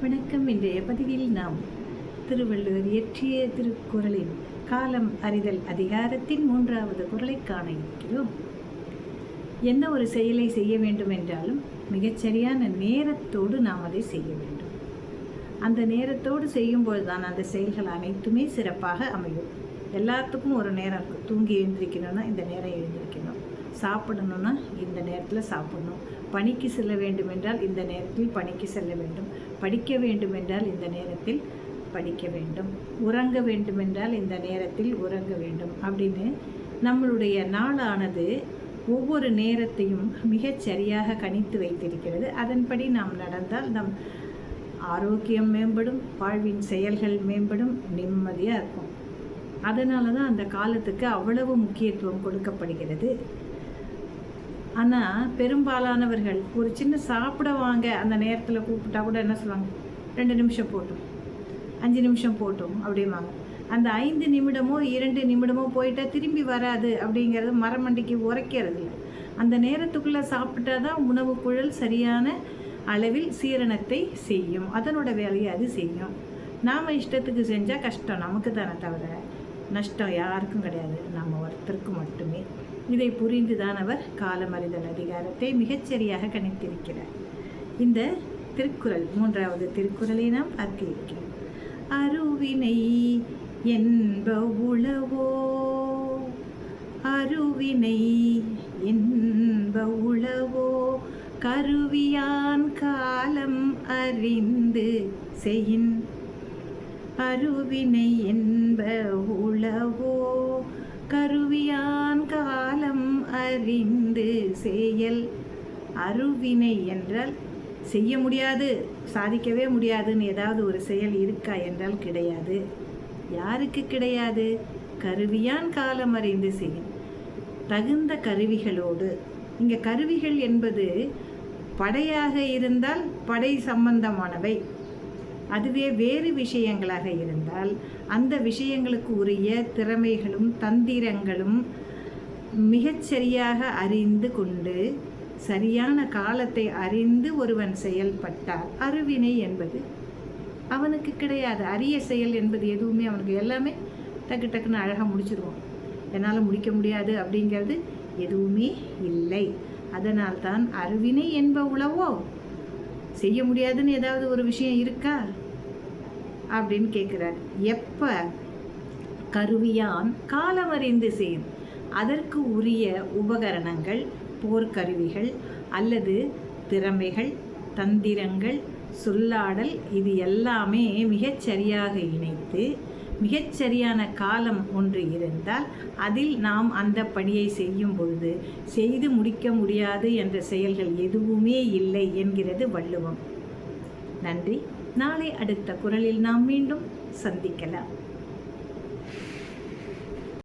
வணக்கம். இன்றைய பதிவில் நாம் திருவள்ளுவர் இயற்றிய திருக்குறளின் காலம் அறிதல் அதிகாரத்தின் 3வது குறளை காண இருக்கிறோம். என்ன ஒரு செயலை செய்ய வேண்டும் என்றாலும் மிகச்சரியான நேரத்தோடு நாம் அதை செய்ய வேண்டும். அந்த நேரத்தோடு செய்யும்போது தான் அந்த செயல்கள் அனைத்துமே சிறப்பாக அமையும். எல்லாத்துக்கும் ஒரு நேரம் இருக்கும். தூங்கி எழுந்திரிக்கணும்னா இந்த நேரம் எழுந்திரிக்கணும், சாப்பிடணும்னா இந்த நேரத்தில் சாப்பிடணும், பணிக்கு செல்ல வேண்டும் என்றால் இந்த நேரத்தில் பணிக்கு செல்ல வேண்டும், படிக்க வேண்டும் என்றால் இந்த நேரத்தில் படிக்க வேண்டும், உறங்க வேண்டுமென்றால் இந்த நேரத்தில் உறங்க வேண்டும் அப்படின்னு நம்மளுடைய நாளானது ஒவ்வொரு நேரத்தையும் மிகச் சரியாக கணித்து வைத்திருக்கிறது. அதன்படி நாம் நடந்தால் நம் ஆரோக்கியம் மேம்படும், வாழ்வின் செயல்கள் மேம்படும், நிம்மதியாக இருக்கும். அதனால தான் அந்த காலத்துக்கு அவ்வளவு முக்கியத்துவம் கொடுக்கப்படுகிறது. ஆனால் பெரும்பாலானவர்கள் ஒரு சின்ன சாப்பிட வாங்க அந்த நேரத்தில் கூப்பிட்டா கூட என்ன சொல்லுவாங்க, 2 நிமிஷம் போட்டோம், 5 நிமிஷம் போட்டோம் அப்படிம்பாங்க. அந்த 5 நிமிடமோ 2 நிமிடமோ போயிட்டால் திரும்பி வராது அப்படிங்கிறது மரமண்டிக்கு உரைக்கிறது இல்லை. அந்த நேரத்துக்குள்ளே சாப்பிட்டா தான் உணவு குழல் சரியான அளவில் சீரணத்தை செய்யும், அதனோட வேலையை அது செய்யும். நாம் இஷ்டத்துக்கு செஞ்சால் கஷ்டம் நமக்கு தானே தவிர நஷ்டம் யாருக்கும் கிடையாது, நம்ம ஒருத்தருக்கு மட்டுமே. இதை புரிந்துதான் அவர் காலமறிதல் அதிகாரத்தை மிகச்சரியாக கணித்திருக்கிறார். இந்த திருக்குறள் 3வது திருக்குறளை நாம் பார்க்க இருக்கிறோம். அருவினை என்ப உளவோ, அருவினை என்ப உளவோ, கருவியான் காலம் அறிந்து செயின். அருவினை என்ப உளவோ, கருவியான் காலம் அறிந்து செயல். அருவினை என்றால் செய்ய முடியாது, சாதிக்கவே முடியாதுன்னு ஏதாவது ஒரு செயல் இருக்கா என்றால் கிடையாது. யாருக்கு கிடையாது? கருவியான் காலம் அறிந்து செய்யும். தகுந்த கருவிகளோடு, இங்கே கருவிகள் என்பது படையாக இருந்தால் படை சம்பந்தமானவை, அதுவே வேறு விஷயங்களாக இருந்தால் அந்த விஷயங்களுக்கு உரிய திறமைகளும் தந்திரங்களும் மிகச்சரியாக அறிந்து கொண்டு சரியான காலத்தை அறிந்து ஒருவன் செயல்பட்டால் அருவினை என்பது அவனுக்கு கிடையாது. அரிய செயல் என்பது எதுவுமே அவனுக்கு எல்லாமே டக்கு டக்குன்னு அழகாக முடிச்சிருவோம். என்னால் முடிக்க முடியாது அப்படிங்கிறது எதுவுமே இல்லை. அதனால்தான் அருவினை என்ப உளவோ, செய்ய முடியாதுன்னு ஏதாவது ஒரு விஷயம் இருக்கா அப்படின்னு கேட்குறார். எப்போ? கருவியான் காலம் அறிந்து செய்யும். அதற்கு உரிய உபகரணங்கள், போர்க்கருவிகள் அல்லது திறமைகள், தந்திரங்கள், சொல்லாடல், இது எல்லாமே மிகச்சரியாக இணைத்து மிகச்சரியான காலம் ஒன்று இருந்தால் அதில் நாம் அந்த பணியை செய்யும் பொழுது செய்து முடிக்க முடியாது என்ற செயல்கள் எதுவுமே இல்லை என்கிறது வள்ளுவம். நன்றி. நாளை அடுத்த குறளில் நாம் மீண்டும் சந்திக்கலாம்.